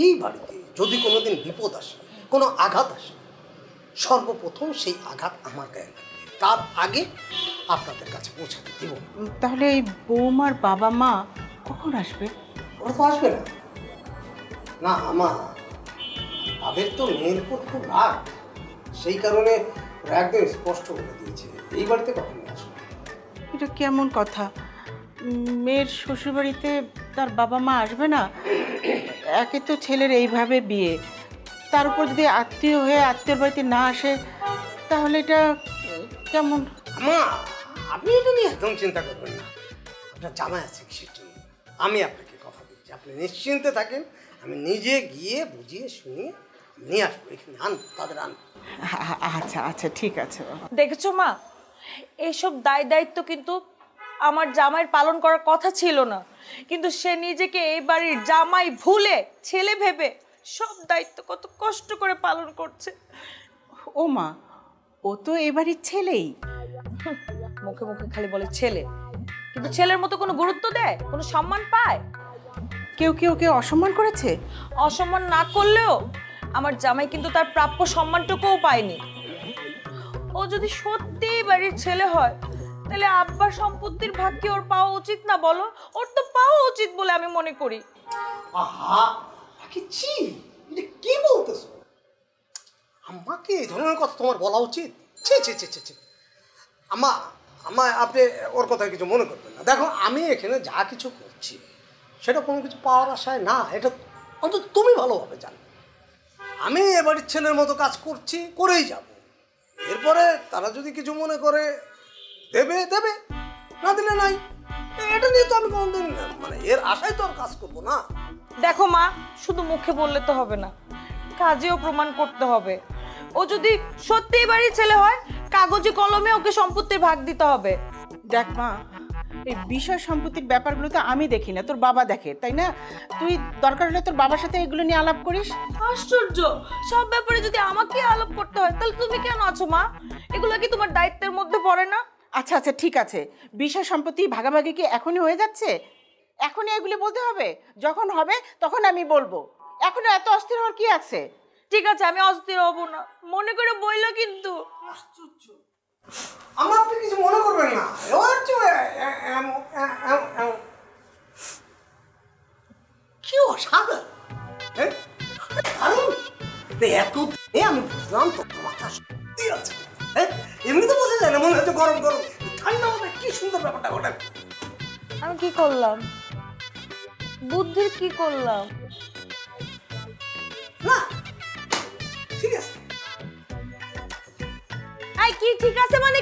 এই বাড়িতে যদি কোনোদিন বিপদ আসে, কোনো আঘাত আসে, সর্বপ্রথম সেই আঘাত আমার গায়ে লাগবে, তার আগে আপনাদের কাছে পৌঁছাতে দেব। তাহলে এই বৌমার বাবা মা কখন আসবে? ওরা তো আসবে না। না আমা, তাদের তো মেয়ের উপর খুব রাগ, সেই কারণে ওরা একদম স্পষ্ট বলে দিয়েছে এই বাড়িতে কখনই আসবে। এটা কেমন কথা? মেয়ের শ্বশুরবাড়িতে তার বাবা মা আসবে না? একে তো ছেলের এইভাবে বিয়ে, তার উপর যদি আত্মীয় হয়ে আত্মীয়র বাড়িতে না আসে তাহলে এটা কেমন? আমা, আপনি এটা নিয়ে একদম চিন্তা করবেন না। আপনার জামাই আছে কিসের জন্য? আমি আপনাকে কথা দিচ্ছি, আপনি নিশ্চিন্তে থাকেন। আমি নিজে গিয়ে বুঝিয়ে শুনিয়ে নিয়ে আসবো, এখানে আন, তাদের আন। আচ্ছা আচ্ছা ঠিক আছে। দেখেছো মা, এইসব দায় দায়িত্ব কিন্তু আমার জামাইয়ের পালন করার কথা ছিল না, কিন্তু সে নিজেকে এই বাড়ির জামাই ভুলে ছেলে ভেবে সব দায়িত্ব কত কষ্ট করে পালন করছে। ও মা, ও তো এই বাড়ির ছেলেই। মুখে মুখে খালি বলে ছেলে, কিন্তু ছেলের মতো কোনো গুরুত্ব দেয়, কোনো সম্মান পায়? কেউ কেউ ওকে অসম্মান করেছে। অসম্মান না করলেও আমার জামাই কিন্তু তার প্রাপ্য সম্মানটুকুও পায়নি। ও যদি সত্যি বাড়ির ছেলে হয় তাহলে আব্বার সম্পত্তির ভাগ কি ওর পাওয়া উচিত না বলো? ওর তো পাওয়া উচিত বলে আমি মনে করি। আহা, ছি, এটা কি বলতেছো? আমাকে এই ধরনের কথা তোমার বলা উচিত? ছি ছি ছি ছি ছি। আপনি ওর কথা কিছু মনে করবেন না। দেখো, আমি এখানে যা কিছু করছি সেটা কোনো কিছু পাওয়ার আশায় না, এটা অন্তত তুমি ভালোভাবে জানো। আমি এ বাড়ির ছেলের মতো কাজ করছি, করেই যাব। এরপরে তারা যদি কিছু মনে করে দেবে দেবে, না দিলে নাই। এটা নিয়ে তো আমি কোনোদিন মানে এর আশায় তো আর কাজ করবো না। দেখো মা, শুধু মুখে বললে তো হবে না, কাজেও প্রমাণ করতে হবে। ও যদি সত্যিই বাড়ির ছেলে হয়, কাগজে কলমে ওকে সম্পত্তির ভাগ দিতে হবে। দেখ মা, এই বিষয় সম্পত্তির ব্যাপারগুলো তো আমি দেখি না, তোর বাবা দেখে, তাই না? তুই দরকার হলে তোর বাবার সাথে এগুলো নিয়ে আলাপ করিস। আশ্চর্য, সব ব্যাপারে যদি আমাকে আলাপ করতে হয় তাহলে তুমি কেন আছো মা? এগুলো কি তোমার দায়িত্বের মধ্যে পড়ে না? আচ্ছা আচ্ছা ঠিক আছে, বিষয় সম্পত্তি ভাগাভাগি কি এখনই হয়ে যাচ্ছে? এখনই এগুলি বলতে হবে? যখন হবে তখন আমি বলবো, এখনো এত অস্থির হওয়ার কি আছে? ঠিক আছে, আমি অস্থির হব না, মনে করে বইলো কিন্তু। আশ্চর্য, আমার আপনি কিছু মনে করবেন না। কি অসাধারণ! এত আমি বুঝলাম তোমার মাথা সত্যি আছে। এমনি তো বোঝা যায় না, মনে হচ্ছে গরম গরম ঠান্ডা মাথায় কি সুন্দর ব্যাপারটা ঘটে। আমি কি করলাম? বুদ্ধির কি করলাম? না ঠিক আছে। আই কি ঠিক আছে মানে